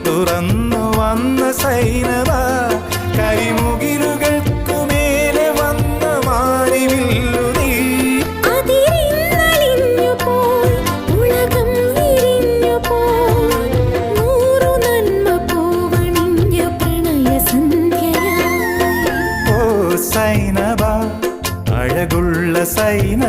തുറന്നു വന്ന സൈനവ കരിമുകിലുകൾക്കു മേലെ വന്ന മാറിവില്ലു നീ സൈനബ അഴകുള്ള സൈന